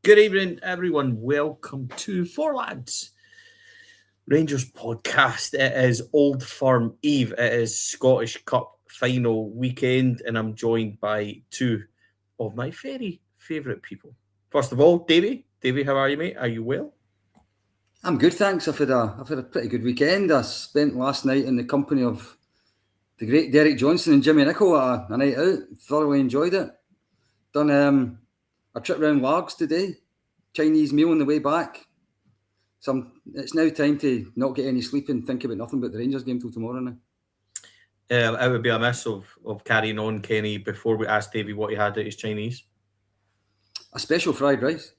Good evening, everyone. Welcome to Four Lads Rangers podcast. It is Old Firm Eve. It is Scottish Cup final weekend, and I'm joined by two of my very favourite people. First of all, Davie. Davie, how are you, mate? Are you well? I'm good, thanks. I've had a pretty good weekend. I spent last night in the company of the great Derek Johnson and Jimmy Nicholl at a night out. Thoroughly enjoyed it. Done a trip around Largs today. Chinese meal on the way back. So it's now time to not get any sleep and think about nothing but the Rangers game till tomorrow now. It would be a mess of carrying on, Kenny, before we asked Davie what he had at his Chinese. A special fried rice.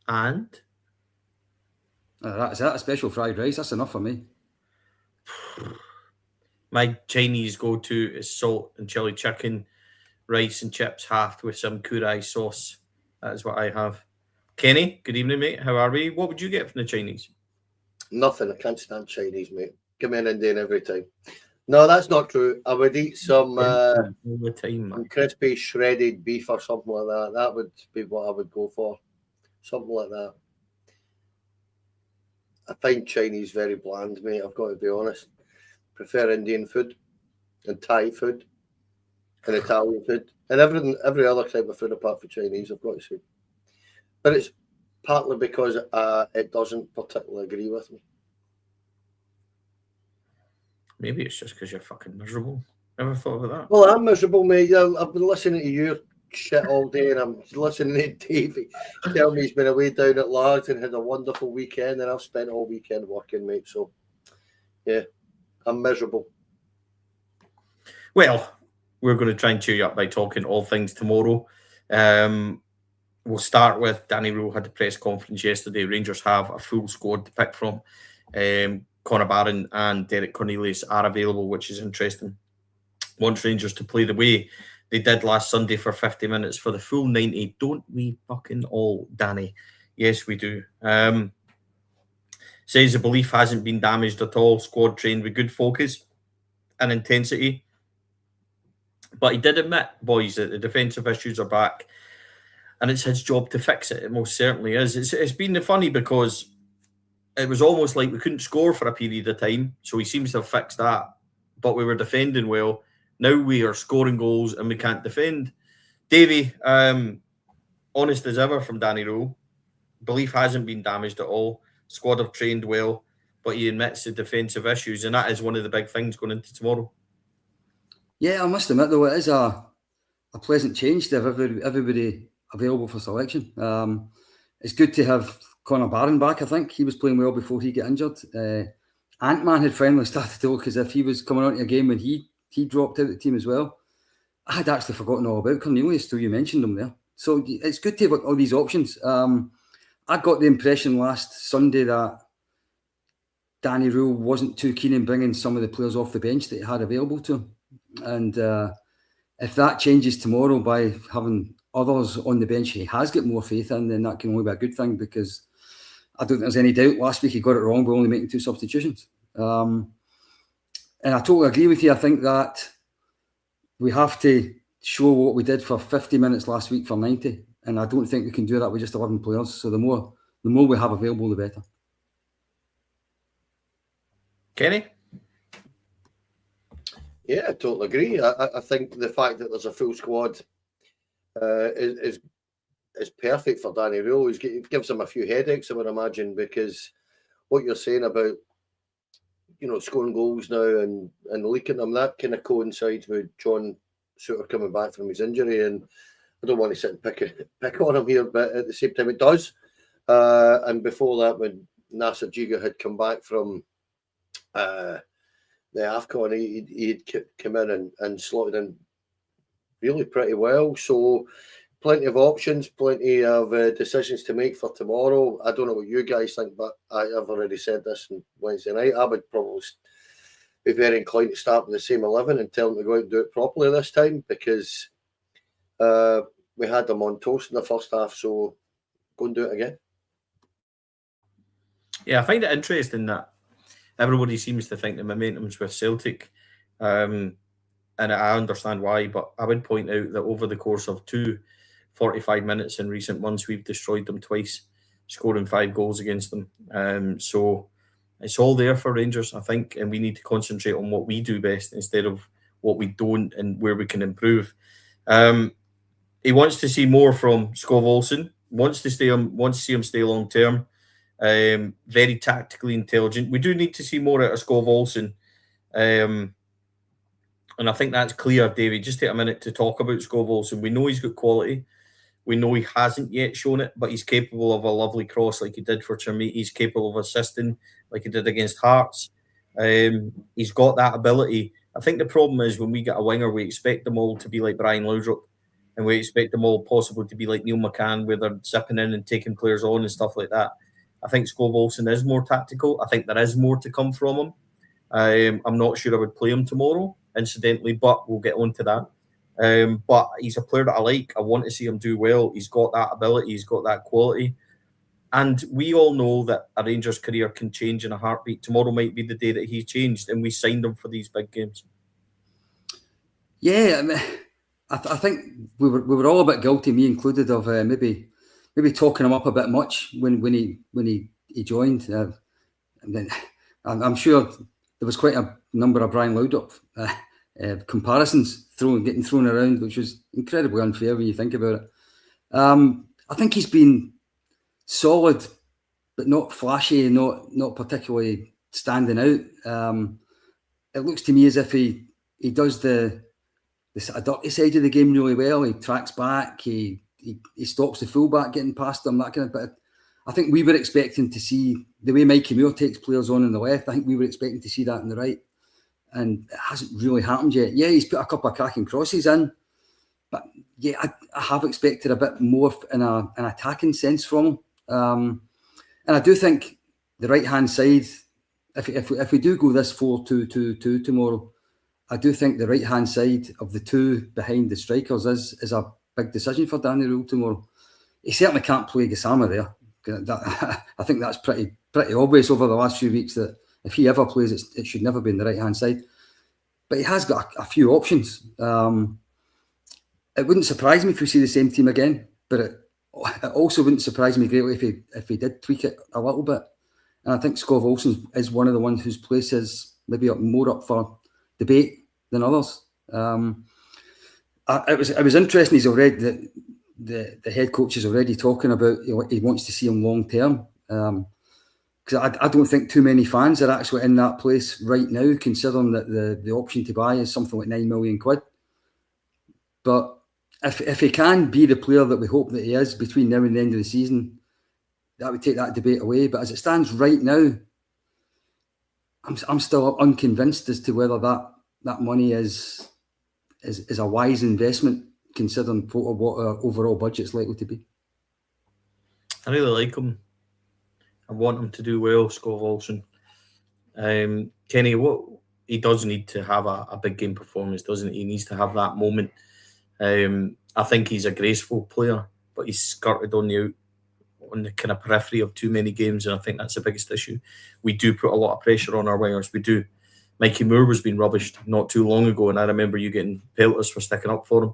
And? Is that a special fried rice? That's enough for me. My Chinese go-to is salt and chili chicken, rice and chips halved with some kurai sauce. That is what I have. Kenny, good evening, mate. How are we? What would you get from the Chinese? Nothing. I can't stand Chinese, mate. Give me an Indian every time. No, that's not true. I would eat some crispy shredded beef or something like that. That would be what I would go for. Something like that. I find Chinese very bland, mate. I've got to be honest. Prefer Indian food and Thai food and Italian food and every other type of food apart from Chinese, I've got to say. But it's partly because it doesn't particularly agree with me. Maybe it's just because you're fucking miserable. Ever thought about that? Well, I'm miserable, mate. I've been listening to your shit all day and I'm listening to Davie tell me he's been away down at Largs and had a wonderful weekend, and I've spent all weekend working, mate. So, yeah, I'm miserable. Well, we're going to try and cheer you up by talking all things tomorrow. We'll start with Danny Rohl had a press conference yesterday. Rangers have a full squad to pick from. Connor Barron and Derek Cornelius are available, which is interesting. Wants Rangers to play the way they did last Sunday for 50 minutes for the full 90. Don't we fucking all, Danny? Yes, we do. Says the belief hasn't been damaged at all. Squad trained with good focus and intensity. But he did admit, boys, that the defensive issues are back. And it's his job to fix it. It most certainly is. It's been funny because it was almost like we couldn't score for a period of time. So he seems to have fixed that. But we were defending well. Now we are scoring goals and we can't defend. Davie, honest as ever from Danny Rohl. Belief hasn't been damaged at all. Squad have trained well, but he admits the defensive issues, and that is one of the big things going into tomorrow. Yeah, I must admit though, it is a pleasant change to have everybody available for selection. It's good to have Connor Barron back. I think he was playing well before he got injured. Ant-Man had finally started to look as if he was coming onto a game when he dropped out of the team as well. I had actually forgotten all about Cornelius till you mentioned him there. So it's good to have all these options. I got the impression last Sunday that Danny Rohl wasn't too keen in bringing some of the players off the bench that he had available to him. And if that changes tomorrow by having others on the bench he has got more faith in, then that can only be a good thing, because I don't think there's any doubt last week he got it wrong by only making 2 substitutions. And I totally agree with you. I think that we have to show what we did for 50 minutes last week for 90. And I don't think we can do that with just 11 players. So the more we have available, the better. Kenny? Yeah, I totally agree. I think the fact that there's a full squad is perfect for Danny Rohl. It gives him a few headaches, I would imagine, because what you're saying about, scoring goals now and leaking them, that kind of coincides with John Souttar coming back from his injury. And I don't want to sit and pick on him here, but at the same time it does. And before that, when Nasser Jiga had come back from the AFCON, he'd come in and slotted in really pretty well. So plenty of options, plenty of decisions to make for tomorrow. I don't know what you guys think, but I've already said this on Wednesday night. I would probably be very inclined to start with the same 11 and tell them to go out and do it properly this time, because we had them on toast in the first half, so go and do it again. Yeah, I find it interesting that everybody seems to think the momentum's with Celtic. And I understand why, but I would point out that over the course of 2 45 minutes in recent months, we've destroyed them twice, scoring 5 goals against them. So it's all there for Rangers, I think, and we need to concentrate on what we do best instead of what we don't and where we can improve. He wants to see more from Skov Olsen. Wants to see him stay long term. Very tactically intelligent. We do need to see more out of Skov Olsen. And I think that's clear, David. Just take a minute to talk about Skov Olsen. We know he's got quality. We know he hasn't yet shown it, but he's capable of a lovely cross like he did for Chermiti. He's capable of assisting like he did against Hearts. He's got that ability. I think the problem is when we get a winger, we expect them all to be like Brian Laudrup, and we expect them all possibly to be like Neil McCann, where they're zipping in and taking players on and stuff like that. I think Skov Olsen is more tactical. I think there is more to come from him. I'm not sure I would play him tomorrow, incidentally, but we'll get on to that. But he's a player that I like. I want to see him do well. He's got that ability. He's got that quality. And we all know that a Rangers career can change in a heartbeat. Tomorrow might be the day that he changed, and we signed him for these big games. Yeah, I mean, I think we were all a bit guilty, me included, of maybe talking him up a bit much when he joined. And then I'm sure there was quite a number of Brian Laudrup comparisons getting thrown around, which was incredibly unfair when you think about it. I think he's been solid, but not flashy, not particularly standing out. It looks to me as if he does the sort of dirty side of the game really well. He tracks back, he stops the fullback getting past him, that kind of. But I think we were expecting to see the way Mikey Moore takes players on the left. I think we were expecting to see that on the right, and it hasn't really happened yet. Yeah, he's put a couple of cracking crosses in, but yeah, I have expected a bit more in an attacking sense from him. And I do think the right hand side, if we do go this 4-2-2-2 tomorrow, I do think the right hand side of the two behind the strikers is a big decision for Danny Rohl tomorrow. He certainly can't play Gassama there. I think that's pretty obvious over the last few weeks that if he ever plays, it should never be in the right hand side. But he has got a few options. It wouldn't surprise me if we see the same team again, but it also wouldn't surprise me greatly if he did tweak it a little bit. And I think Skov Olsen is one of the ones whose place is maybe more up for debate than others. It was interesting. He's already the head coach is already talking about he wants to see him long term. Because I don't think too many fans are actually in that place right now, considering that the option to buy is something like £9 million. But if he can be the player that we hope that he is between now and the end of the season, that would take that debate away. But as it stands right now, I'm still unconvinced as to whether that money is a wise investment, considering what our overall budget's likely to be. I really like him. I want him to do well, Skov Olsen. Kenny, what he does need to have a big game performance, doesn't he? He needs to have that moment. I think he's a graceful player, but he's skirted on the kind of periphery of too many games, and I think that's the biggest issue. We do put a lot of pressure on our wingers. We do. Mikey Moore was being rubbished not too long ago, and I remember you getting pelters for sticking up for him.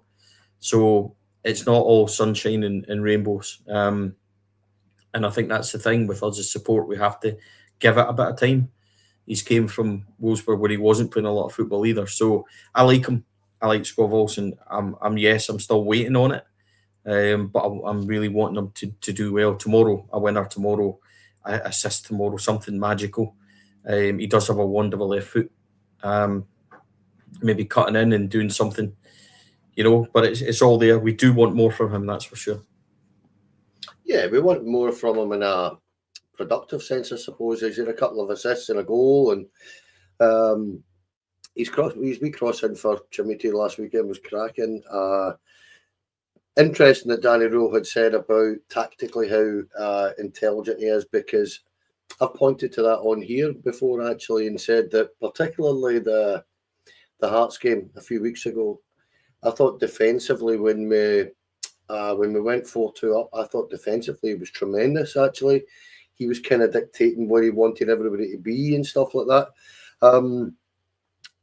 So it's not all sunshine and rainbows. And I think that's the thing with us as support. We have to give it a bit of time. He's came from Wolfsburg where he wasn't playing a lot of football either. So I like him. I like Skov Olsen. I'm still waiting on it. But I'm really wanting him to do well tomorrow. A winner tomorrow, a assist tomorrow, something magical. He does have a wonderful left foot. Maybe cutting in and doing something, but it's all there. We do want more from him, that's for sure. Yeah, we want more from him in a productive sense, I suppose. He's had a couple of assists and a goal, and his wee cross in for Chermiti last weekend was cracking. Interesting that Danny Rohl had said about tactically how intelligent he is, because I've pointed to that on here before actually and said that particularly the Hearts game a few weeks ago, I thought defensively when we went 4-2 up, I thought defensively it was tremendous actually. He was kind of dictating where he wanted everybody to be and stuff like that.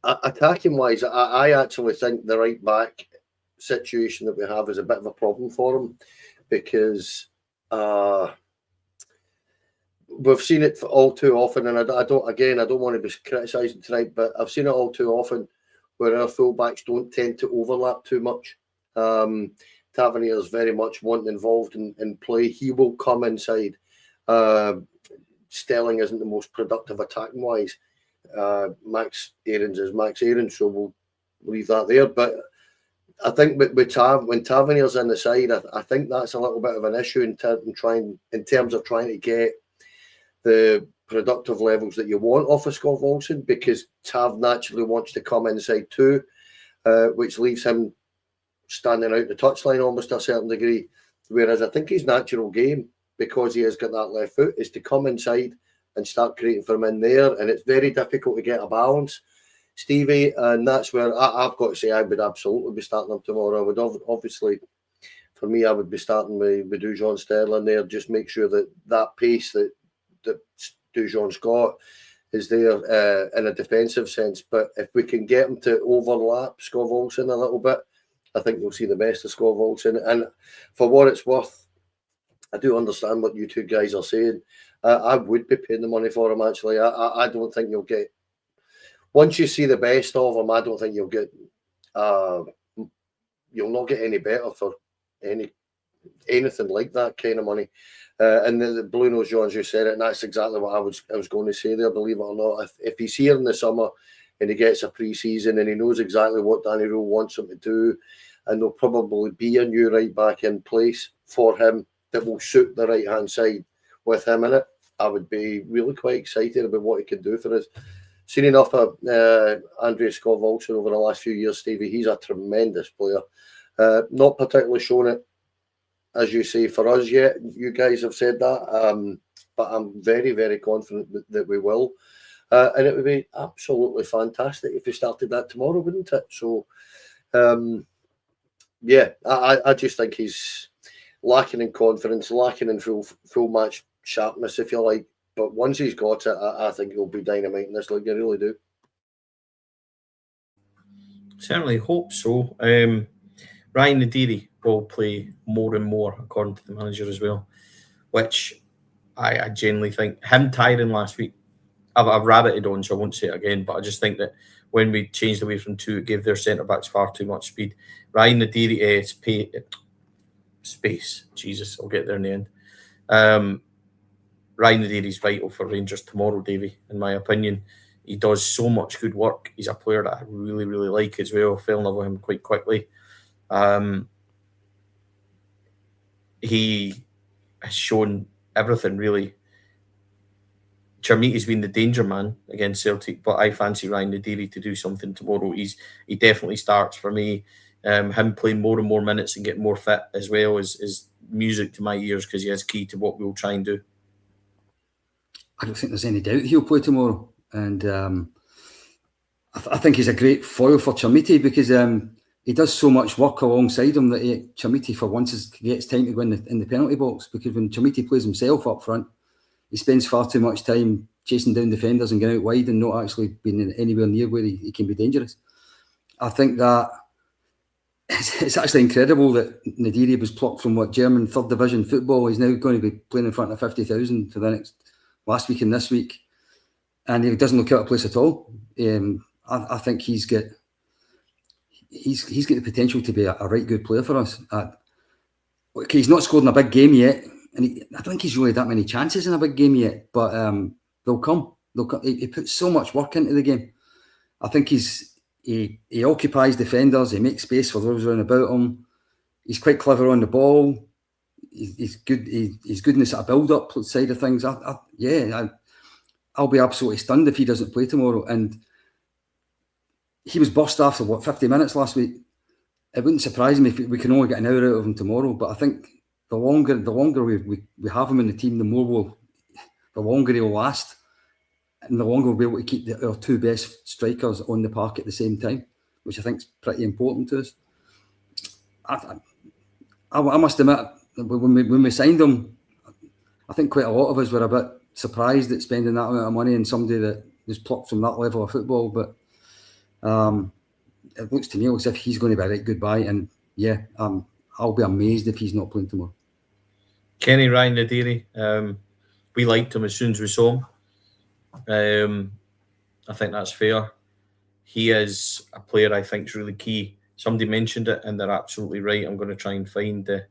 Attacking wise, I actually think the right back situation that we have is a bit of a problem for him, because we've seen it all too often, and I don't want to be criticising tonight, but I've seen it all too often where our fullbacks don't tend to overlap too much. Tavernier is very much wanting involved in play. He will come inside. Sterling isn't the most productive attacking wise. Max Aarons is Max Aarons, so we'll leave that there. But I think when Tavernier's in the side, I think that's a little bit of an issue in terms of trying to get the productive levels that you want off of Skov Olsen, because Tav naturally wants to come inside too, which leaves him standing out the touchline almost to a certain degree. Whereas I think his natural game, because he has got that left foot, is to come inside and start creating from in there, and it's very difficult to get a balance, Stevie, and that's where I've got to say I would absolutely be starting him tomorrow. I would obviously, for me, I would be starting with Dujon Sterling there. Just make sure that pace that Dujon's got is there in a defensive sense. But if we can get him to overlap Skov Olsen a little bit, I think you'll see the best of Skov Olsen. And for what it's worth, I do understand what you two guys are saying. I would be paying the money for him, actually. I don't think you'll get... Once you see the best of him, I don't think you'll get... you'll not get any better for anything like that kind of money. And the Blue Nose Johns, you said it, and that's exactly what I was going to say there, believe it or not. If he's here in the summer and he gets a pre-season and he knows exactly what Danny Rohl wants him to do, and there'll probably be a new right back in place for him that will suit the right-hand side with him in it, I would be really quite excited about what he can do for us. Seen enough of Andrea Skov Olsen over the last few years, Stevie. He's a tremendous player. Not particularly shown it, as you say, for us yet. You guys have said that, but I'm very, very confident that we will. And it would be absolutely fantastic if we started that tomorrow, wouldn't it? So, yeah, I just think he's lacking in confidence, lacking in full match sharpness, if you like. But once he's got it, I think he'll be dynamite in this league. I really do. Certainly hope so. Ryan Naderi will play more and more, according to the manager as well, which I genuinely think, him tiring last week, I've rabbited on, so I won't say it again, but I just think that when we changed away from two, it gave their centre-backs far too much speed. Ryan Naderi, space. Jesus, I'll get there in the end. Ryan Naderi is vital for Rangers tomorrow, Davie, in my opinion. He does so much good work. He's a player that I really, really like as well. Fell in love with him quite quickly. He has shown everything, really. Chermiti's been the danger man against Celtic, but I fancy Ryan Naderi to do something tomorrow. He definitely starts for me. Him playing more and more minutes and getting more fit as well is music to my ears, because he is key to what we'll try and do. I don't think there's any doubt he'll play tomorrow, and I think he's a great foil for Chermiti, because he does so much work alongside him that Chermiti for once gets time to go in the penalty box, because when Chermiti plays himself up front, he spends far too much time chasing down defenders and getting out wide and not actually being anywhere near where he can be dangerous. I think that it's actually incredible that Naderi was plucked from German third division football. He's now going to be playing in front of 50,000 for the last week and this week, and he doesn't look out of place at all. I think he's got the potential to be a right good player for us. Okay, he's not scored in a big game yet, and I don't think he's really that many chances in a big game yet, but they'll come. He puts so much work into the game. I think he occupies defenders. He makes space for those around about him. He's quite clever on the ball. He's good. He's good in the sort of build-up side of things. I'll be absolutely stunned if he doesn't play tomorrow. And he was burst after 50 minutes last week. It wouldn't surprise me if we can only get an hour out of him tomorrow. But I think the longer we have him in the team, the longer he'll last, and the longer we'll be able to keep our two best strikers on the park at the same time, which I think is pretty important to us. I must admit, when we signed him, I think quite a lot of us were a bit surprised at spending that amount of money on somebody that was plucked from that level of football. But it looks to me as if he's going to be a right good buy, and yeah, I'll be amazed if he's not playing tomorrow. Kenny, Ryan Naderi, we liked him as soon as we saw him. I think that's fair. He is a player I think is really key. Somebody mentioned it and they're absolutely right. I'm going to try and find that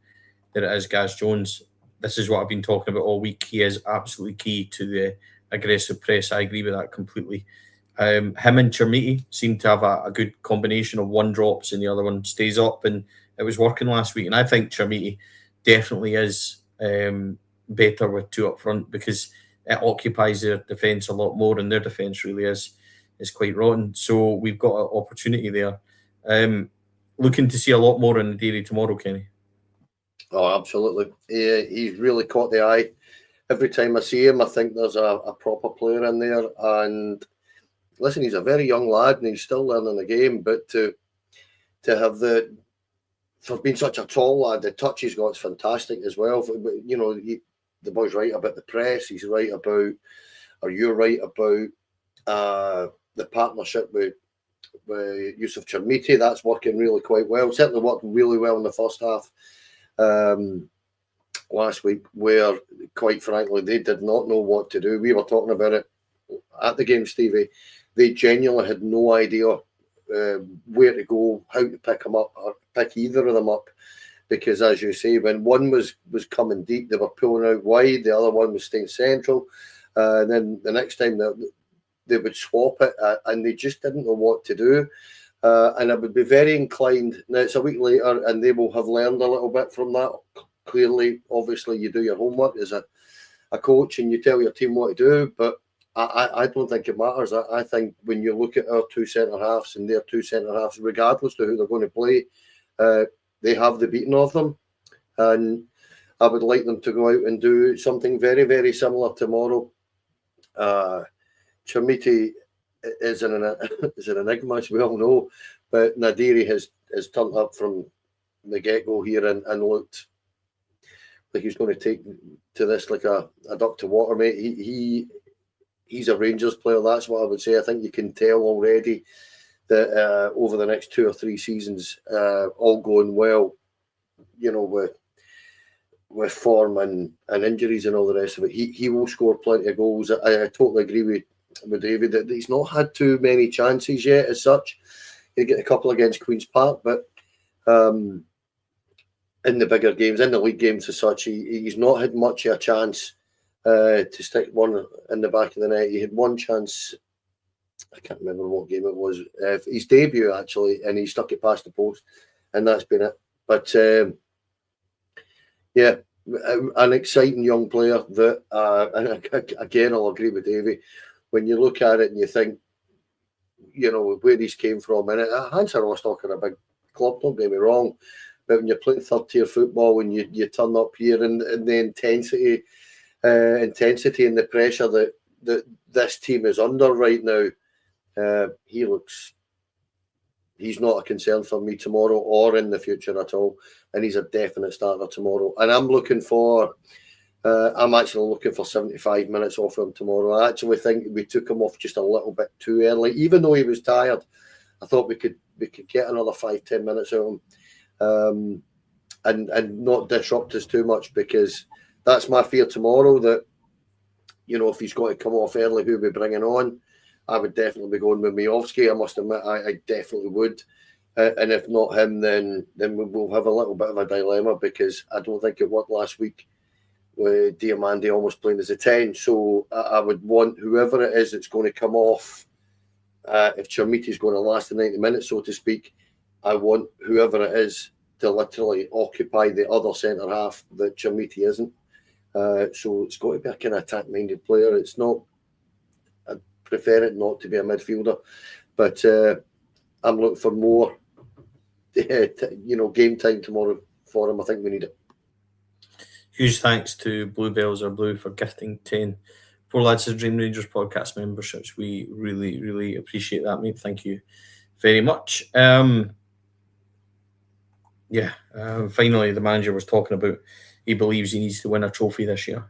it is Gaz Jones. This is what I've been talking about all week. He is absolutely key to the aggressive press. I agree with that completely. Him and Chermiti seem to have a good combination of one drops and the other one stays up, and it was working last week. And I think Chermiti definitely is better with two up front because it occupies their defence a lot more, and their defence really is quite rotten. So we've got an opportunity there. Looking to see a lot more in the Naderi tomorrow, Kenny. Oh, absolutely. He's really caught the eye. Every time I see him, I think there's a proper player in there. And listen, he's a very young lad and he's still learning the game. But to have for being such a tall lad, the touch he's got is fantastic as well. You know, the boy's right about the press. He's right about, or you're right about the partnership with Yusuf Chermiti. That's working really quite well. Certainly worked really well in the first half last week, where quite frankly they did not know what to do. We were talking about it at the game, Stevie. They genuinely had no idea where to go, how to pick them up, or pick either of them up, because as you say, when one was coming deep, they were pulling out wide, the other one was staying central, and then the next time they would swap it, and they just didn't know what to do. And I would be very inclined, now it's a week later and they will have learned a little bit from that. Clearly, obviously you do your homework as a coach and you tell your team what to do, but I don't think it matters. I think when you look at our two centre-halves and their two centre-halves, regardless of who they're going to play, they have the beating of them. And I would like them to go out and do something very, very similar tomorrow. Chermiti is an enigma, as we all know, but Naderi has turned up from the get-go here and looked like he's going to take to this like a duck to water, mate. He's a Rangers player, that's what I would say. I think you can tell already that over the next 2 or 3 seasons, all going well, you know, with form and injuries and all the rest of it, he will score plenty of goals. I totally agree with David that he's not had too many chances yet as such. He get a couple against Queen's Park, but in the bigger games, in the league games as such, he's not had much of a chance to stick one in the back of the net. He had one chance, I can't remember what game it was, his debut actually, and he stuck it past the post, and that's been it. But yeah, an exciting young player that, and again, I'll agree with Davie. When you look at it and you think, you know, where he's came from, and Hansa Rostock are a big club, don't get me wrong, but when you're playing third-tier football and you turn up here and the intensity and the pressure that this team is under right now, he's not a concern for me tomorrow or in the future at all, and he's a definite starter tomorrow. And I'm actually looking for 75 minutes off him tomorrow. I actually think we took him off just a little bit too early, even though he was tired. I thought we could get another 5-10 minutes out of him, and not disrupt us too much, because that's my fear tomorrow, that, you know, if he's got to come off early, who we're bringing on, I would definitely be going with Miovski. I must admit, I definitely would. And if not him, then we'll have a little bit of a dilemma, because I don't think it worked last week with Diamandi almost playing as a 10. So I would want whoever it is that's going to come off, if Chermiti is going to last the 90 minutes, so to speak, I want whoever it is to literally occupy the other centre half that Chermiti isn't. So it's got to be a kind of attack-minded player. It's not. I prefer it not to be a midfielder, but I'm looking for more, game time tomorrow for him. I think we need it. Huge thanks to Bluebells or Blue for gifting 10 Four Lads of Dream Rangers podcast memberships. We really, really appreciate that, mate. Thank you very much. Finally, the manager was talking about he believes he needs to win a trophy this year.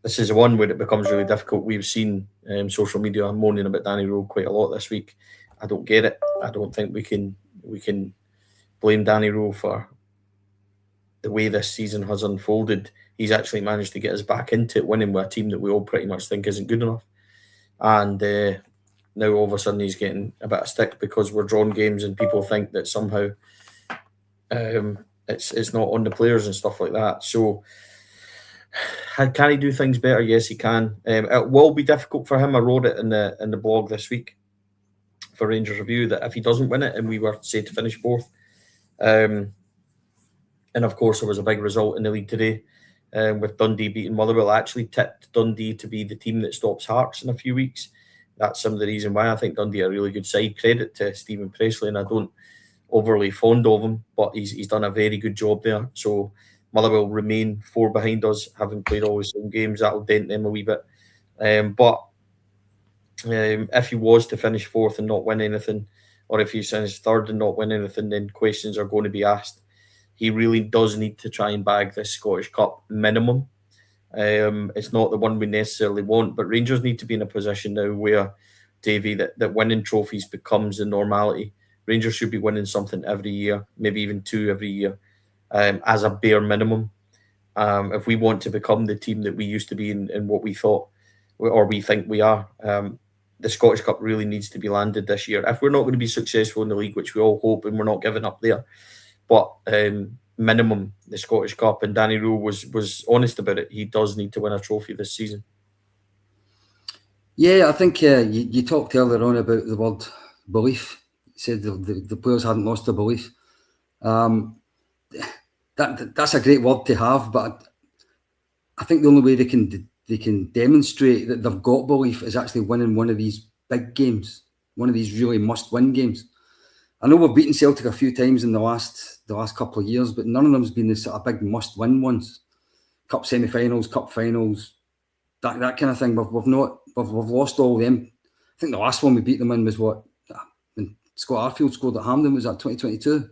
This is one where it becomes really difficult. We've seen social media moaning about Danny Rohl quite a lot this week. I don't get it. I don't think we can blame Danny Rohl for the way this season has unfolded. He's actually managed to get us back into it, winning with a team that we all pretty much think isn't good enough. And now all of a sudden he's getting a bit of stick because we're drawn games and people think that somehow it's not on the players and stuff like that. So can he do things better? Yes, he can. It will be difficult for him. I wrote it in the blog this week for Rangers Review that if he doesn't win it and we were, say, to finish fourth, and of course there was a big result in the league today with Dundee beating Motherwell. I actually tipped Dundee to be the team that stops Hearts in a few weeks. That's some of the reason why I think Dundee are a really good side. Credit to Stephen Presley, and I don't overly fond of him, but he's done a very good job there. So Motherwell remain 4 behind us, having played all the same games. That'll dent them a wee bit. But if he was to finish fourth and not win anything, or if he's finished third and not win anything, then questions are going to be asked. He really does need to try and bag this Scottish Cup minimum. It's not the one we necessarily want, but Rangers need to be in a position now where, Davie, that winning trophies becomes the normality. Rangers should be winning something every year, maybe even 2 every year, as a bare minimum. If we want to become the team that we used to be in what we thought or we think we are, the Scottish Cup really needs to be landed this year. If we're not going to be successful in the league, which we all hope, and we're not giving up there, but minimum the Scottish Cup, and Danny Rohl was honest about it. He does need to win a trophy this season. Yeah, I think you talked earlier on about the word belief. You said the players hadn't lost their belief. That's a great word to have, but I think the only way they can demonstrate that they've got belief is actually winning one of these big games, one of these really must-win games. I know we've beaten Celtic a few times in the last couple of years, but none of them's been the sort of big must-win ones. Cup semi-finals, cup finals, that kind of thing. We've lost all of them. I think the last one we beat them in was when Scott Arfield scored at Hampden. Was that 2022?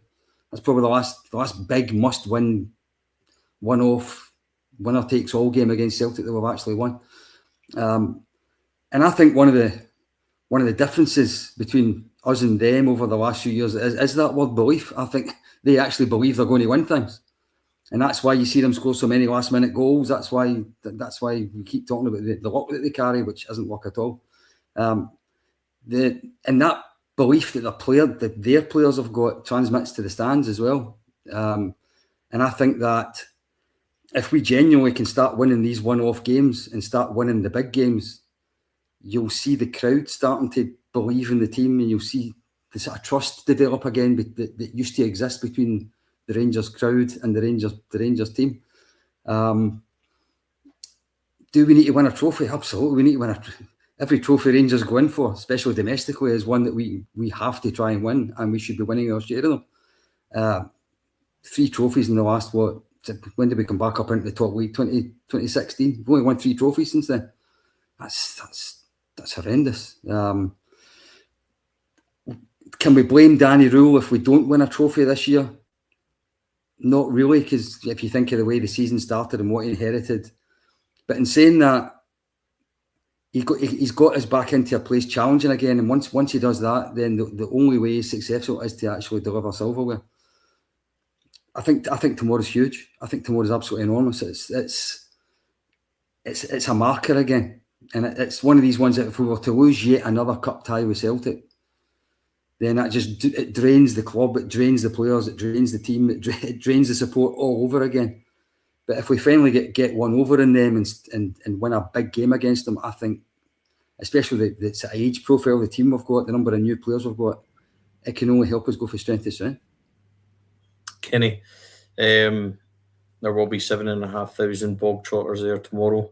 That's probably the last big must-win, one-off, winner-takes-all game against Celtic that we've actually won. And I think one of the differences between us and them over the last few years is that word belief. I think they actually believe they're going to win things, and that's why you see them score so many last-minute goals. That's why we keep talking about the luck that they carry, which isn't luck at all. And that belief that their players have got transmits to the stands as well. And I think that if we genuinely can start winning these one-off games and start winning the big games, you'll see the crowd starting to believe in the team, and you'll see the sort of trust develop again that used to exist between the Rangers crowd and the Rangers team. Do we need to win a trophy? Absolutely, we need to win every trophy Rangers go in for, especially domestically, is one that we have to try and win, and we should be winning our share of them. 3 trophies in the last, when did we come back up into the top league? 2016. We've only won 3 trophies since then. That's horrendous. Can we blame Danny Rohl if we don't win a trophy this year? Not really, because if you think of the way the season started and what he inherited. But in saying that, he's got us back into a place challenging again, and once he does that, then the only way he's successful is to actually deliver silverware. I think tomorrow's huge. I think tomorrow's absolutely enormous. It's a marker again, and it's one of these ones that if we were to lose yet another cup tie with Celtic, then it drains the club, it drains the players, it drains the team, it drains the support all over again. But if we finally get one over in them and win a big game against them, I think, especially the sort of age profile of the team we've got, the number of new players we've got, it can only help us go from strength to strength. Kenny, there will be 7,500 bog trotters there tomorrow.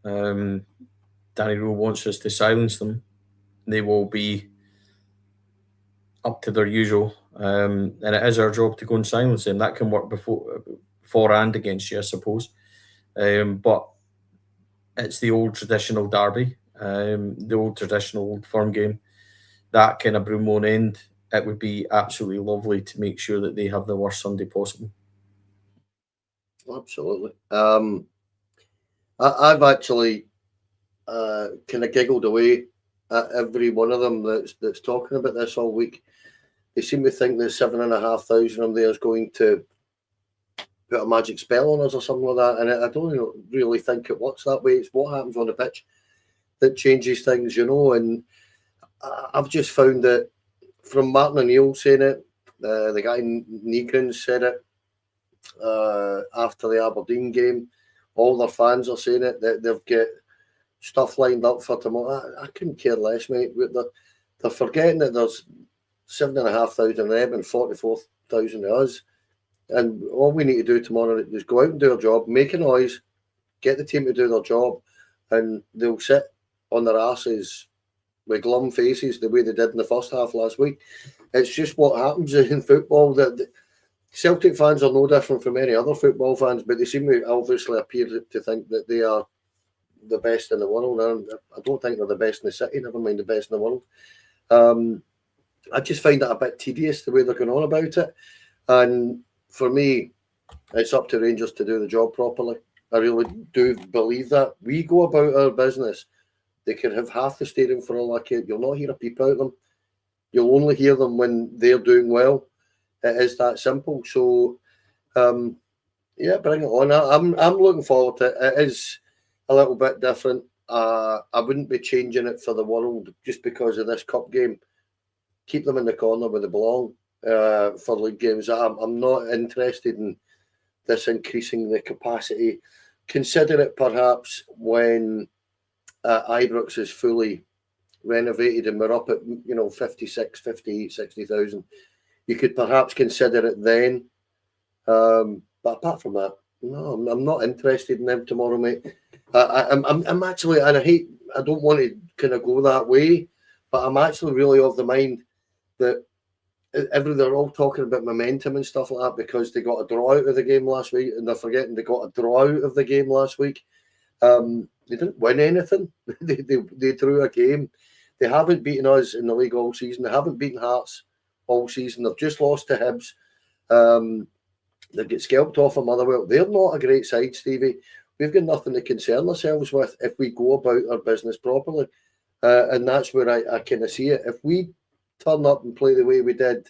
Danny Rohl wants us to silence them. They will be up to their usual, and it is our job to go and silence them. That can work for and against you, I suppose. But it's the old traditional derby, the old traditional Old Firm game. That kind of Broom won't end. It would be absolutely lovely to make sure that they have the worst Sunday possible. Absolutely. I've actually kind of giggled away at every one of them that's talking about this all week. they seem to think that 7,500 of them there is going to put a magic spell on us or something like that. And I don't really think it works that way. It's what happens on the pitch that changes things, you know. And I've just found that from Martin O'Neill saying it, the guy Negrin said it after the Aberdeen game, all their fans are saying it, that they've got stuff lined up for tomorrow. I couldn't care less, mate. They're forgetting that there's 7,500 of them and 44,000 of us. And all we need to do tomorrow is go out and do our job, make a noise, get the team to do their job, and they'll sit on their asses with glum faces the way they did in the first half last week. It's just what happens in football. That Celtic fans are no different from any other football fans, but they seem to obviously appear to think that they are the best in the world. And I don't think they're the best in the city, never mind the best in the world. I just find it a bit tedious the way they're going on about it. And for me, it's up to Rangers to do the job properly. I really do believe that. We go about our business. They can have half the stadium for all I care. You'll not hear a peep out of them. You'll only hear them when they're doing well. It is that simple. So, yeah, bring it on. I'm looking forward to it. It is a little bit different. I wouldn't be changing it for the world just because of this cup game. Keep them in the corner where they belong for league games. I'm not interested in this increasing the capacity. Consider it perhaps when Ibrox is fully renovated and we're up at 56, 58, 60,000. You could perhaps consider it then. But apart from that, no, I'm not interested in them tomorrow, mate. I'm actually, and I don't want to kind of go that way, but I'm actually really of the mind that they're all talking about momentum and stuff like that because they got a draw out of the game last week, and they're forgetting they got a draw out of the game last week. They didn't win anything. they drew a game. They haven't beaten us in the league all season. They haven't beaten Hearts all season. They've just lost to Hibs. They get scalped off a Motherwell. They're not a great side, Stevie. We've got nothing to concern ourselves with if we go about our business properly. And that's where I kind of see it. If we turn up and play the way we did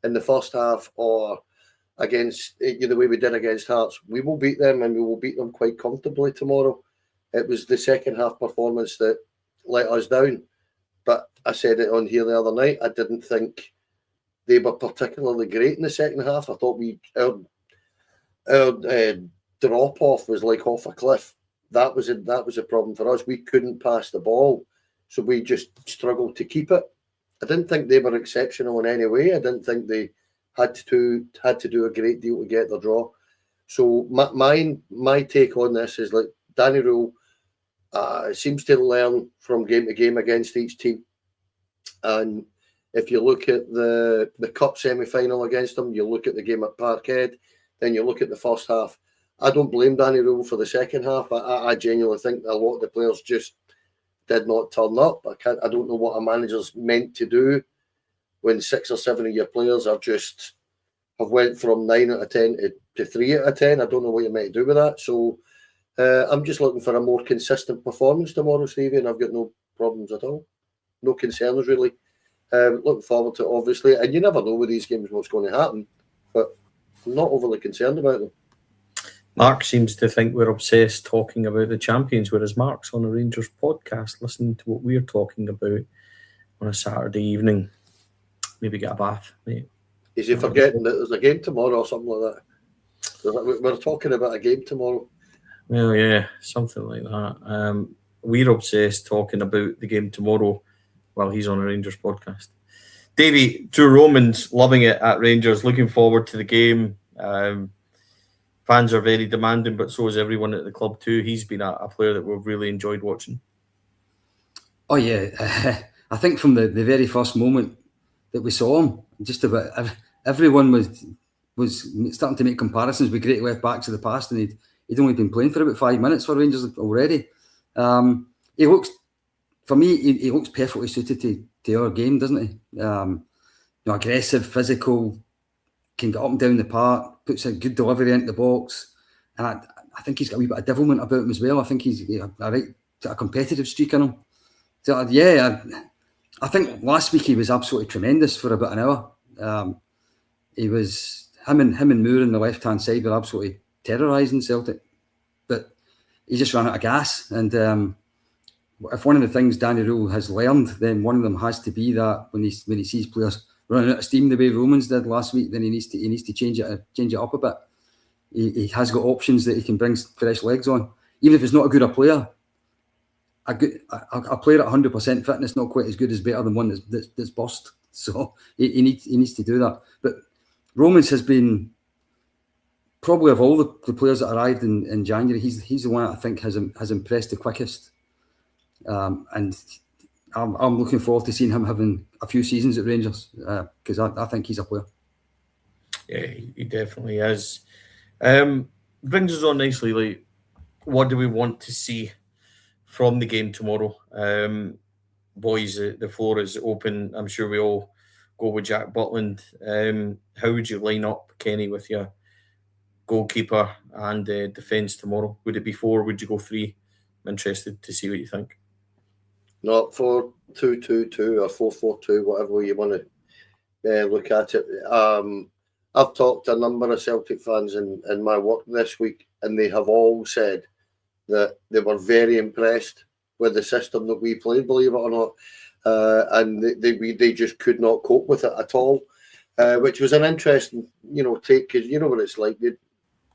in the first half or against the way we did against Hearts, we will beat them, and we will beat them quite comfortably tomorrow. It was the second half performance that let us down. But I said it on here the other night, I didn't think they were particularly great in the second half. I thought our drop-off was like off a cliff. That was a problem for us. We couldn't pass the ball, so we just struggled to keep it. I didn't think they were exceptional in any way. I didn't think they had to do a great deal to get their draw. So my take on this is like Danny Rohl seems to learn from game to game against each team. And if you look at the cup semi-final against them, you look at the game at Parkhead, then you look at the first half. I don't blame Danny Rohl for the second half. I genuinely think a lot of the players just did not turn up. I don't know what a manager's meant to do when 6 or 7 of your players have went from 9 out of 10 to 3 out of 10. I don't know what you're meant to do with that. So I'm just looking for a more consistent performance tomorrow, Stevie, and I've got no problems at all. No concerns, really. Looking forward to it, obviously. And you never know with these games what's going to happen, but I'm not overly concerned about them. Mark seems to think we're obsessed talking about the champions, whereas Mark's on a Rangers podcast listening to what we're talking about on a Saturday evening. Maybe get a bath, mate. Is he forgetting that there's a game tomorrow or something like that? We're talking about a game tomorrow. Well, yeah, something like that. We're obsessed talking about the game tomorrow while he's on a Rangers podcast. Davie, Drew Roman's loving it at Rangers, looking forward to the game. Fans are very demanding, but so is everyone at the club too. He's been a player that we've really enjoyed watching. Oh yeah, I think from the very first moment that we saw him, just about everyone was starting to make comparisons with great left backs of the past, and he'd only been playing for about 5 minutes for Rangers already. He looks, for me, he looks perfectly suited to our game, doesn't he? Aggressive, physical, can get up and down the park, puts a good delivery into the box, and I think he's got a wee bit of devilment about him as well. I think he's a competitive streak in him. So yeah, I think last week he was absolutely tremendous for about an hour. He was him and Moore on the left hand side were absolutely terrorising Celtic, but he just ran out of gas. And if one of the things Danny Rohl has learned, then one of them has to be that when he sees players running out of steam the way Romans did last week, then he needs to change it up a bit. He has got options that he can bring fresh legs on, even if it's not a good player. A player at 100% fitness not quite as good as better than one that's burst. So he needs to do that. But Romans has been, probably of all the players that arrived in January, he's the one I think has impressed the quickest. And I'm looking forward to seeing him having a few seasons at Rangers, because I think he's a player. Yeah, he definitely is. Brings us on nicely. Like, what do we want to see from the game tomorrow? Boys, the floor is open. I'm sure we all go with Jack Butland. How would you line up, Kenny, with your goalkeeper and defence tomorrow? Would it be 4? Would you go 3? I'm interested to see what you think. Not 4-2-2-2 or 4-4-2, whatever way you want to look at it. I've talked to a number of Celtic fans in my work this week, and they have all said that they were very impressed with the system that we played, believe it or not, and they just could not cope with it at all, which was an interesting, take, because you know what it's like.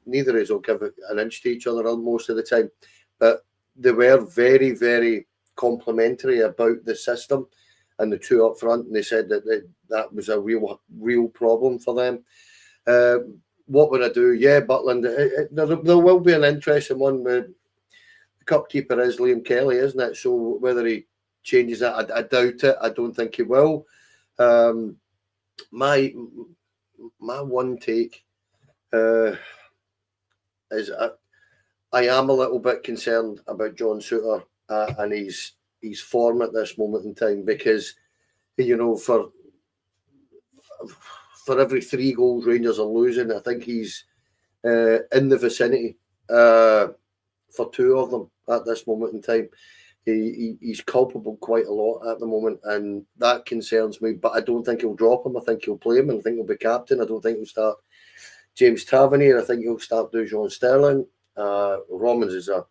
Neither of us will give an inch to each other most of the time, but they were very, very complimentary about the system and the two up front, and they said that was a real problem for them. What would I do? Yeah, Butland. There will be an interesting one. The cup keeper is Liam Kelly, isn't it? So whether he changes that, I doubt it. I don't think he will. My one take is I am a little bit concerned about John Souttar and his form at this moment in time, because for every 3 goals Rangers are losing, I think he's in the vicinity for 2 of them at this moment in time. He's culpable quite a lot at the moment, and that concerns me. But I don't think he'll drop him. I think he'll play him, and I think he'll be captain. I don't think he'll start James Tavernier. I think he'll start Dujon Sterling. Romans is a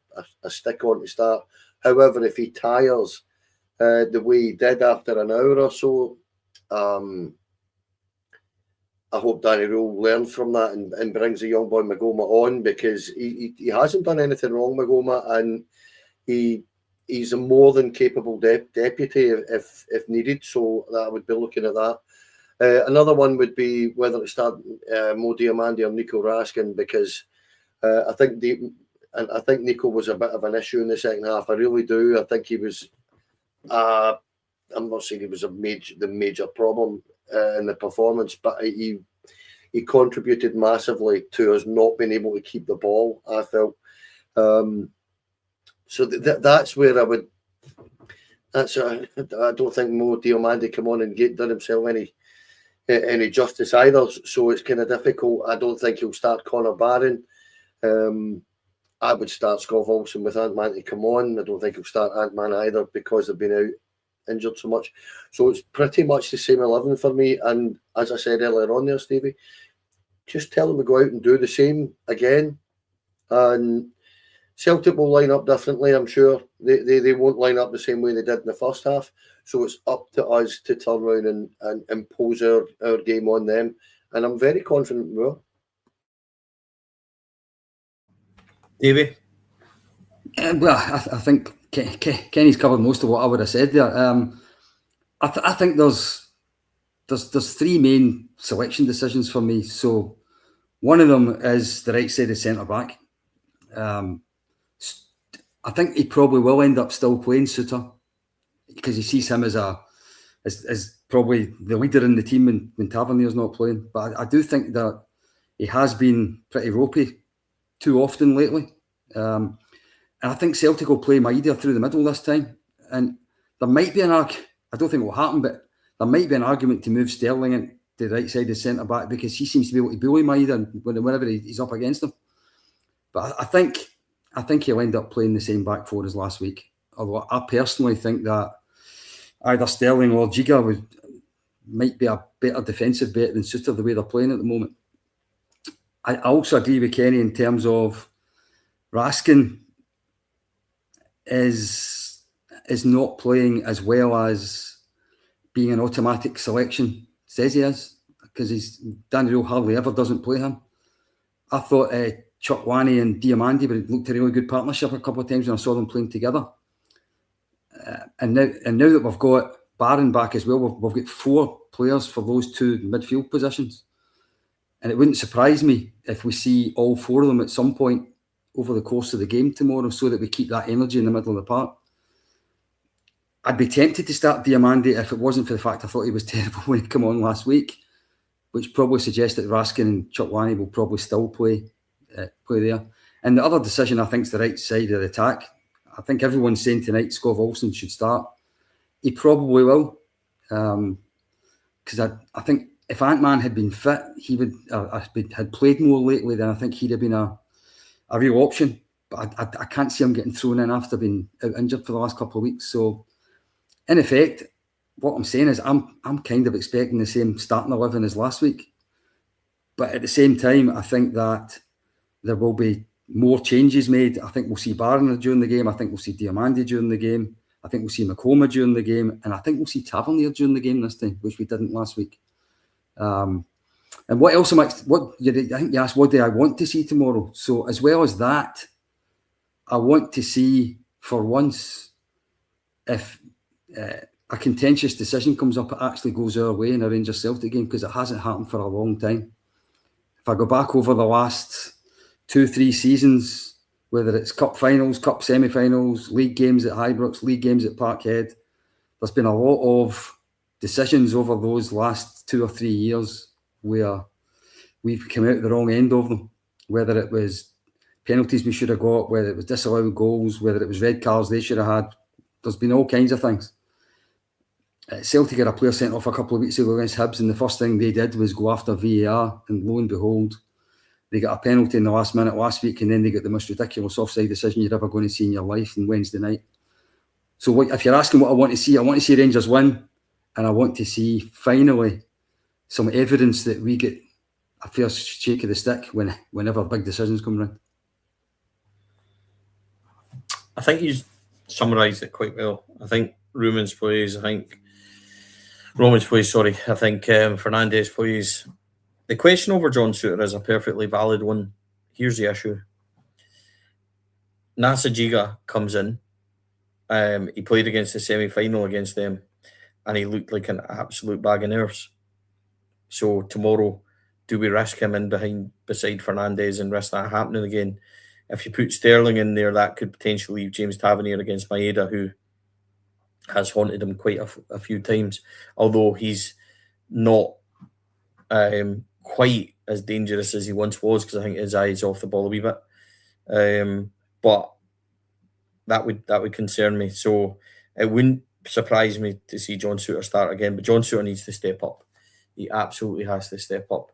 stick on to start. However, if he tires the way he did after an hour or so, I hope Danny Rohl learns from that and brings the young boy Magoma on, because he hasn't done anything wrong, Magoma, and he's a more than capable deputy if needed. So that I would be looking at that. Another one would be whether to start Mo Diamandi or Nico Raskin, because I think Nico was a bit of an issue in the second half. I really do. I think he was. I'm not saying he was the major problem in the performance, but he contributed massively to us not being able to keep the ball, I felt. So that's where I would. I don't think Mo Diamandi come on and done himself any justice either. So it's kind of difficult. I don't think he'll start Connor Barron. I would start Skov Olsen with Ant-Man to come on. I don't think he'll start Ant-Man either, because they've been out injured so much. So it's pretty much the same 11 for me. And as I said earlier on there, Stevie, just tell them to go out and do the same again. And Celtic will line up differently, I'm sure. They won't line up the same way they did in the first half. So it's up to us to turn around and impose our game on them. And I'm very confident we will. Davie? Well, I think Kenny's covered most of what I would have said there. I think there's 3 main selection decisions for me. So one of them is the right side of centre back. I think he probably will end up still playing Souttar, because he sees him as probably the leader in the team when Tavernier's not playing. But I do think that he has been pretty ropey too often lately. And I think Celtic will play Maida through the middle this time. And there might be I don't think it will happen, but there might be an argument to move Sterling into the right side of centre back, because he seems to be able to bully Maida whenever he's up against him. But I think he'll end up playing the same back 4 as last week. Although I personally think that either Sterling or Giga might be a better defensive bet than Suter the way they're playing at the moment. I also agree with Kenny in terms of Raskin is not playing as well as being an automatic selection says he is, because Danny Rohl hardly ever doesn't play him. I thought Chukwani and Diamandi looked a really good partnership a couple of times when I saw them playing together. And now that we've got Barron back as well, we've got 4 players for those 2 midfield positions. And it wouldn't surprise me if we see all 4 of them at some point over the course of the game tomorrow, so that we keep that energy in the middle of the park. I'd be tempted to start Diamandi if it wasn't for the fact I thought he was terrible when he came on last week, which probably suggests that Raskin and Chukwani will probably still play there. And the other decision, I think, is the right side of the attack. I think everyone's saying tonight Skov Olsen should start. He probably will, because I think if Ant-Man had been fit, he would had played more lately, then I think he'd have been a real option. But I can't see him getting thrown in after being out injured for the last couple of weeks. So, in effect, what I'm saying is I'm kind of expecting the same starting 11 as last week. But at the same time, I think that there will be more changes made. I think we'll see Barron during the game. I think we'll see Diamandi during the game. I think we'll see Makoma during the game. And I think we'll see Tavernier during the game this time, which we didn't last week. And what else I think you asked, what do I want to see tomorrow? So as well as that, I want to see, for once, if a contentious decision comes up, it actually goes our way in a Rangers Celtic game, because it hasn't happened for a long time. If I go back over the last 2-3 seasons, whether it's cup finals, cup semi-finals, league games at Ibrox, league games at Parkhead, there's been a lot of decisions over those last 2 or 3 years where we've come out the wrong end of them, whether it was penalties we should have got, whether it was disallowed goals, whether it was red cards they should have had. There's been all kinds of things. Celtic had a player sent off a couple of weeks ago against Hibs, and the first thing they did was go after VAR, and lo and behold, they got a penalty in the last minute last week, and then they got the most ridiculous offside decision you're ever going to see in your life on Wednesday night. So if you're asking what I want to see Rangers win, and I want to see finally some evidence that we get a fair shake of the stick whenever big decisions come around. I think you summarised it quite well. I think Romans plays. I think Fernandes plays. The question over John Souttar is a perfectly valid one. Here's the issue. Nasajiga comes in. He played against the semi-final against them, and he looked like an absolute bag of nerves. So tomorrow, do we risk him in beside Fernandes and risk that happening again? If you put Sterling in there, that could potentially leave James Tavernier against Maeda, who has haunted him quite a few times, although he's not quite as dangerous as he once was, because I think his eye's off the ball a wee bit. But that would concern me. So it wouldn't surprise me to see John Souttar start again, but John Souttar needs to step up. He absolutely has to step up.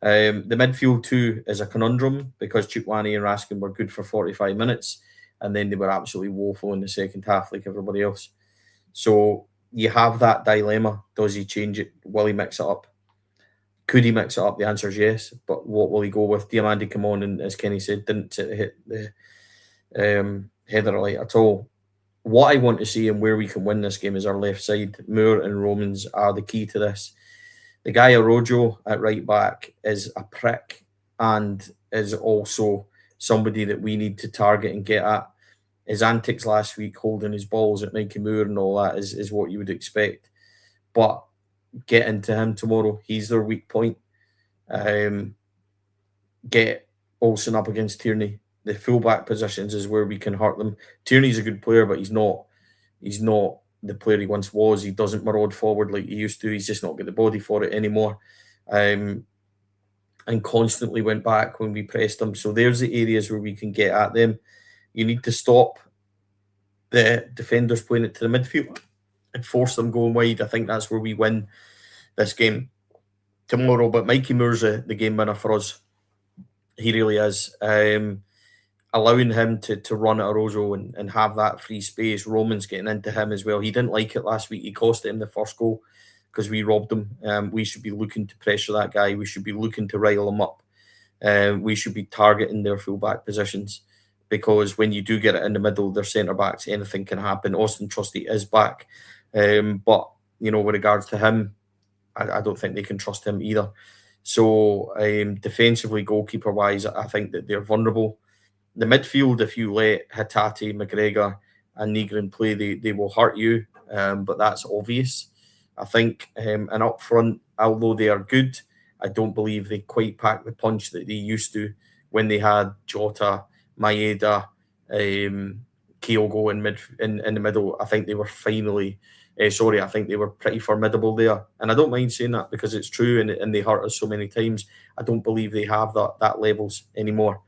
The midfield too is a conundrum, because Chukwani and Raskin were good for 45 minutes, and then they were absolutely woeful in the second half like everybody else. So you have that dilemma. Does he change it? Will he mix it up? Could he mix it up? The answer is yes. But what will he go with? Diamandi come on, and as Kenny said, didn't hit the header light at all. What I want to see and where we can win this game is our left side. Moore and Romans are the key to this. The guy Arojo at right back is a prick, and is also somebody that we need to target and get at. His antics last week, holding his balls at Mikey Moore and all that, is what you would expect. But get into him tomorrow. He's their weak point. Get Olsen up against Tierney. The fullback positions is where we can hurt them. Tierney's a good player, but he's not the player he once was. He doesn't maraud forward like he used to. He's just not got the body for it anymore. And constantly went back when we pressed them. So there's the areas where we can get at them. You need to stop the defenders playing it to the midfield and force them going wide. I think that's where we win this game tomorrow. But Mikey Moore's the game winner for us. He really is. Allowing him to run at Arojo and have that free space. Roman's getting into him as well. He didn't like it last week. He cost him the first goal because we robbed him. We should be looking to pressure that guy. We should be looking to rile him up. We should be targeting their full-back positions, because when you do get it in the middle, their centre-backs, anything can happen. Austin Trusty is back. But, you know, with regards to him, I don't think they can trust him either. So defensively, goalkeeper-wise, I think that they're vulnerable. The midfield, if you let Hatate, McGregor and Negrin play, they will hurt you, but that's obvious. I think, and up front, although they are good, I don't believe they quite pack the punch that they used to when they had Jota, Maeda, Kyogo in the middle. I think they were I think they were pretty formidable there. And I don't mind saying that because it's true, and they hurt us so many times. I don't believe they have that levels anymore.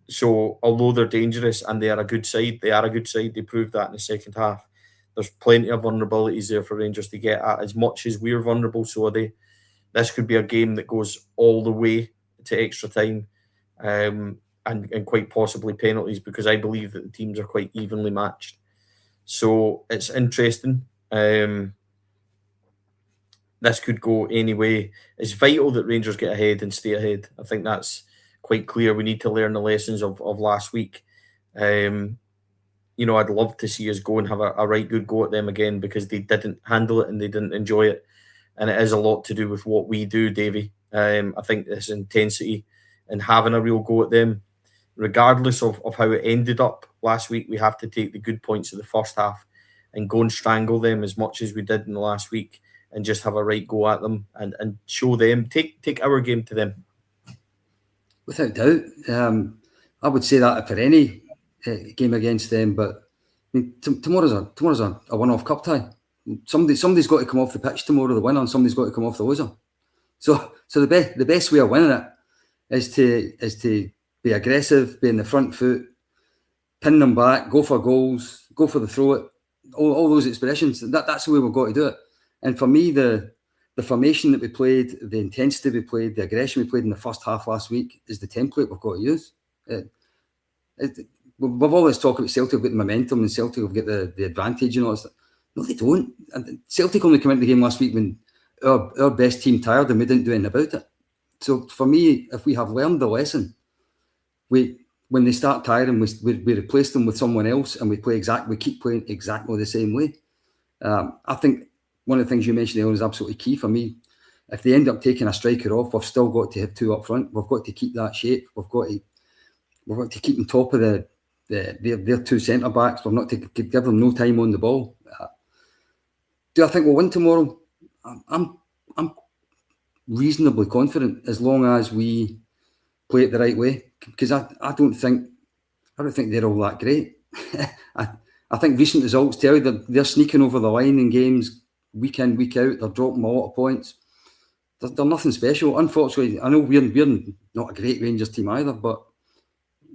So although they're dangerous and they are a good side, they proved that in the second half. There's plenty of vulnerabilities there for Rangers to get at. As much as we're vulnerable, so are they. This could be a game that goes all the way to extra time, and quite possibly penalties, because I believe that the teams are quite evenly matched. So it's interesting. This could go any way. It's vital that Rangers get ahead and stay ahead. I think that's quite clear. We need to learn the lessons of last week. You know, I'd love to see us go and have a right good go at them again, because they didn't handle it and they didn't enjoy it. And it is a lot to do with what we do, Davie. I think this intensity and having a real go at them, regardless of how it ended up last week, we have to take the good points of the first half and go and strangle them as much as we did in the last week, and just have a right go at them and show them, take our game to them. Without doubt. I would say that for any game against them, but I mean, tomorrow's a one-off cup tie. Somebody's got to come off the pitch tomorrow, the winner, and somebody's got to come off the loser. So the best way of winning it is to be aggressive, be in the front foot, pin them back, go for goals, go for the throw it, all those expressions. That's the way we've got to do it. And for me, the formation that we played, the intensity we played, the aggression we played in the first half last week is the template we've got to use. We've always talked about Celtic have got the momentum and Celtic have got the advantage and all that. No, they don't. And Celtic only came into the game last week when our best team tired and we didn't do anything about it. So for me, if we have learned the lesson, when they start tiring, we replace them with someone else and we keep playing exactly the same way. I think one of the things you mentioned earlier is absolutely key for me. If they end up taking a striker off, we've still got to have two up front. We've got to keep that shape. We've got to keep on top of their two centre backs. We've not to give them no time on the ball. Do I think we'll win tomorrow? I'm reasonably confident, as long as we play it the right way. Because I don't think they're all that great. I think recent results tell you they're sneaking over the line in games week in, week out. They're dropping a lot of points. They're nothing special. Unfortunately, I know we're not a great Rangers team either, but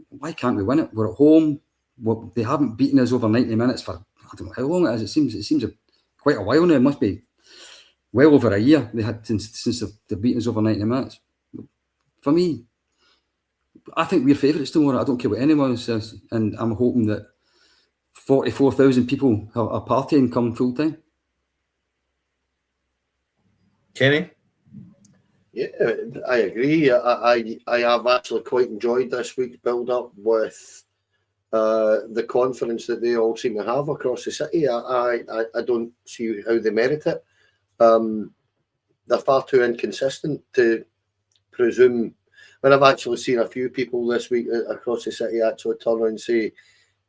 why can't we win it? We're at home. They haven't beaten us over 90 minutes for, I don't know how long it is. It seems quite a while now. It must be well over a year they had since they've beaten us over 90 minutes. For me, I think we're favourites tomorrow. I don't care what anyone says. And I'm hoping that 44,000 people are partying come full time. Kenny? Yeah, I agree. I have actually quite enjoyed this week's build-up with the confidence that they all seem to have across the city. I don't see how they merit it. They're far too inconsistent to presume. When I've actually seen a few people this week across the city actually turn around and say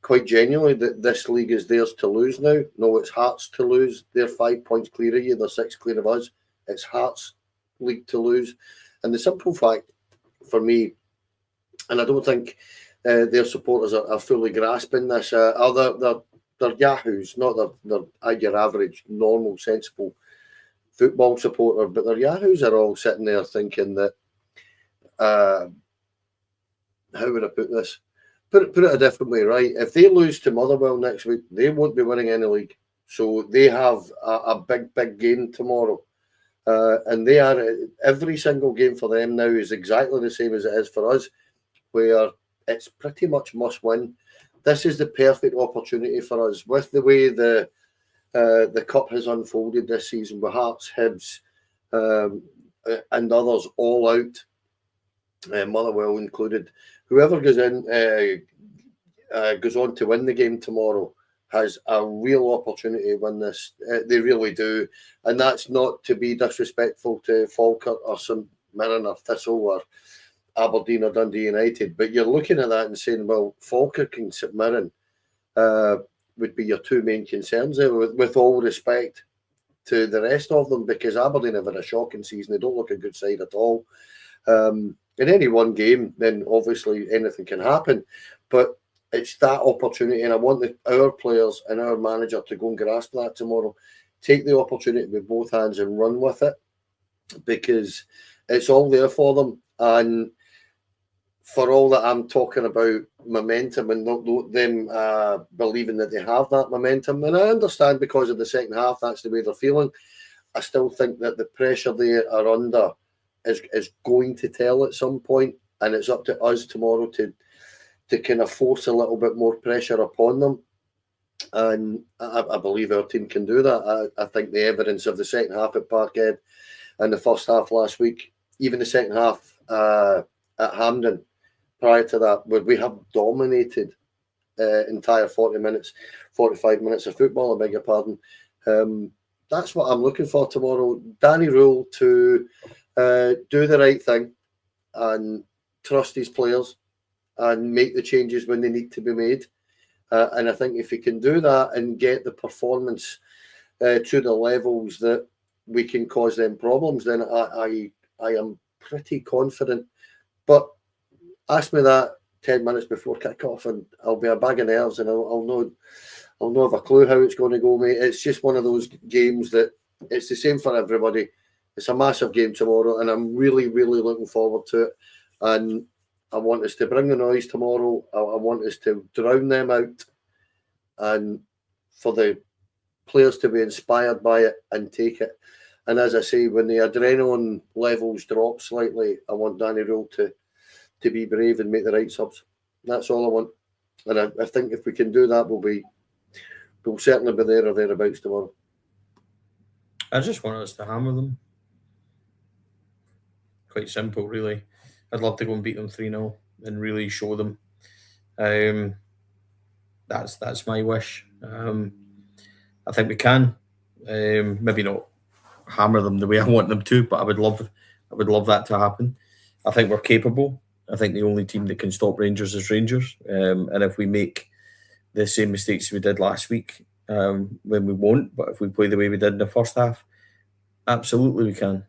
quite genuinely that this league is theirs to lose now. No, it's Hearts to lose. They're 5 points clear of you. They're 6 clear of us. It's Hearts' league to lose. And the simple fact for me, and I don't think their supporters are fully grasping this, they're yahoos, not your average, normal, sensible football supporter, but their yahoos are all sitting there thinking that, how would I put this? Put it a different way, right? If they lose to Motherwell next week, they won't be winning any league. So they have a big game tomorrow. And they are, every single game for them now is exactly the same as it is for us, where it's pretty much must win. This is the perfect opportunity for us with the way the the cup has unfolded this season with Hearts, Hibs, and others all out, Motherwell included. Whoever goes on to win the game tomorrow has a real opportunity to win this. They really do. And that's not to be disrespectful to Falkirk or St Mirren or Thistle or Aberdeen or Dundee United, but you're looking at that and saying, well, Falkirk and St Mirren would be your two main concerns there, with all respect to the rest of them, because Aberdeen have had a shocking season. They don't look a good side at all. In any one game, then obviously anything can happen, but it's that opportunity, and I want our players and our manager to go and grasp that tomorrow. Take the opportunity with both hands and run with it, because it's all there for them. And for all that I'm talking about momentum and not them believing that they have that momentum, and I understand because of the second half, that's the way they're feeling, I still think that the pressure they are under is going to tell at some point, and it's up to us tomorrow to kind of force a little bit more pressure upon them. And I believe our team can do that. I think the evidence of the second half at Parkhead and the first half last week, even the second half at Hampden prior to that, where we have dominated entire 45 minutes of football, I beg your pardon. That's what I'm looking for tomorrow. Danny Rohl to do the right thing and trust his players and make the changes when they need to be made. And I think if he can do that and get the performance to the levels that we can cause them problems, then I am pretty confident. But ask me that 10 minutes before kick-off and I'll be a bag of nerves, and I'll not have a clue how it's going to go, mate. It's just one of those games that it's the same for everybody. It's a massive game tomorrow, and I'm really, really looking forward to it. And I want us to bring the noise tomorrow. I want us to drown them out, and for the players to be inspired by it and take it. And as I say, when the adrenaline levels drop slightly, I want Danny Rohl to be brave and make the right subs. That's all I want. And I think if we can do that, we'll certainly be there or thereabouts tomorrow. I just want us to hammer them. Quite simple, really. I'd love to go and beat them 3-0 and really show them. That's my wish. I think we can. Maybe not hammer them the way I want them to, but I would love that to happen. I think we're capable. I think the only team that can stop Rangers is Rangers. And if we make the same mistakes we did last week, when we won't, but if we play the way we did in the first half, absolutely we can.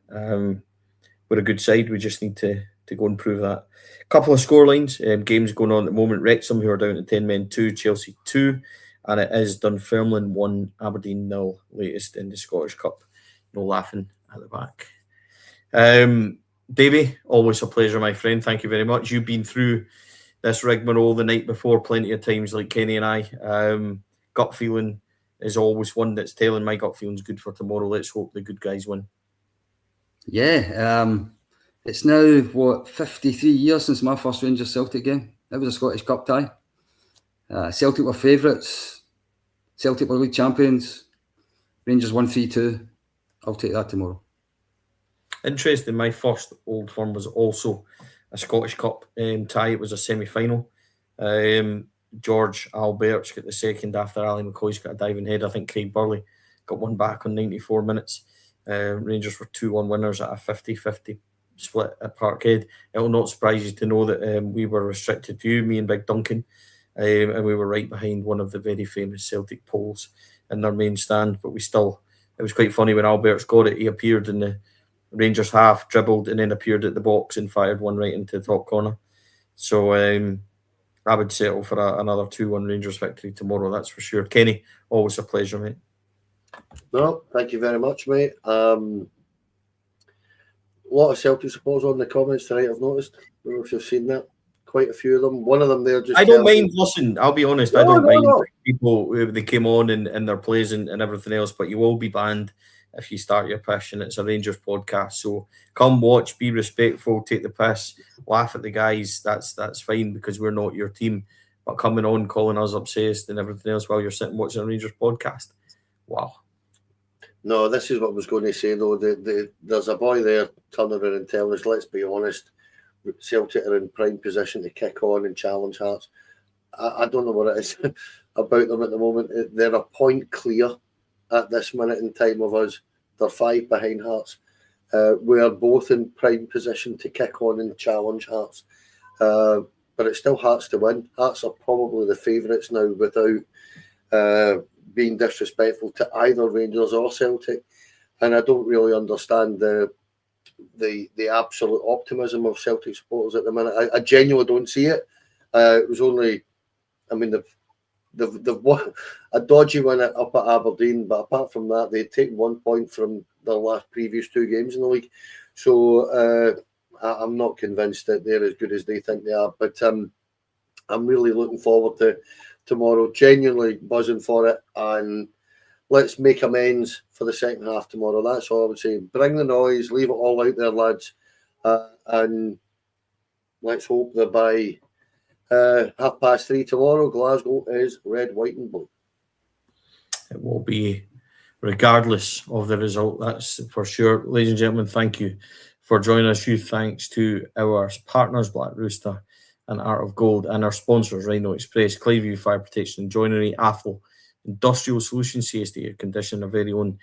We're a good side. We just need to go and prove that. A couple of scorelines. Games going on at the moment. Wrexham, who are down to 10 men, 2, Chelsea 2. And it is Dunfermline 1, Aberdeen 0, latest in the Scottish Cup. No laughing at the back. Davie, always a pleasure, my friend. Thank you very much. You've been through this rigmarole the night before plenty of times, like Kenny and I. Gut feeling is always one that's telling. My gut feeling's good for tomorrow. Let's hope the good guys win. Yeah, it's now, 53 years since my first Rangers Celtic game. It was a Scottish Cup tie. Celtic were favourites. Celtic were league champions. Rangers won 3-2. I'll take that tomorrow. Interesting. My first Old Firm was also a Scottish Cup tie. It was a semi-final. George Albert's got the second after Ali McCoy's got a diving head. I think Craig Burley got one back on 94 minutes. Rangers were 2-1 winners at a 50-50 split at Parkhead. It will not surprise you to know that we were restricted to you, me and Big Duncan, and we were right behind one of the very famous Celtic poles in their main stand. But it was quite funny when Albert's got it. He appeared in the Rangers half, dribbled, and then appeared at the box and fired one right into the top corner. So I would settle for another 2-1 Rangers victory tomorrow, that's for sure. Kenny, always a pleasure, mate. No, thank you very much, mate. A lot of Celtic supporters on the comments tonight, I've noticed. I don't know if you've seen that. Quite a few of them. One of them there just... I don't mind, listen, I'll be honest, I don't mind people, they came on and their plays and everything else, but you will be banned if you start your piss, and it's a Rangers podcast. So come watch, be respectful, take the piss, laugh at the guys. That's fine, because we're not your team. But coming on, calling us obsessed and everything else while you're sitting watching a Rangers podcast, Wow. No, this is what I was going to say, though. There's a boy there turning around and telling us, let's be honest, Celtic are in prime position to kick on and challenge Hearts. I don't know what it is about them at the moment. They're a point clear at this minute in time of us. They're 5 behind Hearts. We are both in prime position to kick on and challenge Hearts. But it's still Hearts to win. Hearts are probably the favourites now without being disrespectful to either Rangers or Celtic. And I don't really understand the absolute optimism of Celtic supporters at the minute. I genuinely don't see it. It was only, I mean, they've won a dodgy win up at Aberdeen, but apart from that, they'd taken 1 point from their last previous 2 games in the league. So I'm not convinced that they're as good as they think they are. But I'm really looking forward to tomorrow. Genuinely buzzing for it, and let's make amends for the second half tomorrow. That's all I would say. Bring the noise, leave it all out there, lads, and let's hope that by 3:30 tomorrow, Glasgow is red, white, and blue. It will be, regardless of the result, that's for sure. Ladies and gentlemen, thank you for joining us. Huge thanks to our partners, Black Rooster and Art of Gold, and our sponsors, Rhino Express, Clayview Fire Protection and Joinery, Athol Industrial Solutions, CSD Air Conditioning, our very own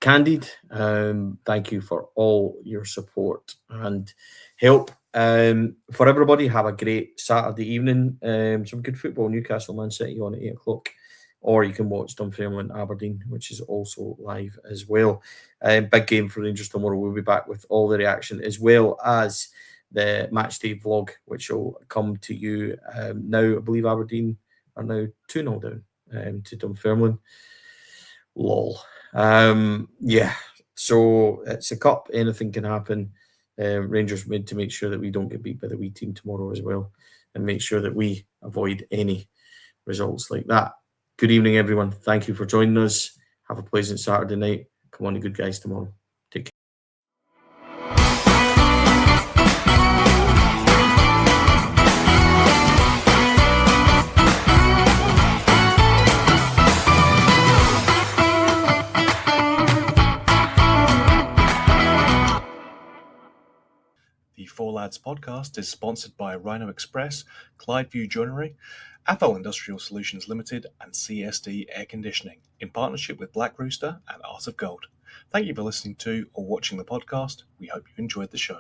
Candid. Thank you for all your support and help. For everybody, have a great Saturday evening. Some good football, Newcastle Man City on at 8 o'clock. Or you can watch Dunfermline Aberdeen, which is also live as well. Big game for Rangers tomorrow. We'll be back with all the reaction, as well as the matchday vlog, which will come to you now. I believe Aberdeen are now 2-0 down to Dunfermline. Lol. Yeah, so it's a cup. Anything can happen. Rangers made to make sure that we don't get beat by the wee team tomorrow as well, and make sure that we avoid any results like that. Good evening, everyone. Thank you for joining us. Have a pleasant Saturday night. Come on, you good guys, tomorrow. Take care. The Four Lads podcast is sponsored by Rhino Express, Clydeview Joinery, Athol Industrial Solutions Limited, and CSD Air Conditioning, in partnership with Black Rooster and Art of Gold. Thank you for listening to or watching the podcast. We hope you enjoyed the show.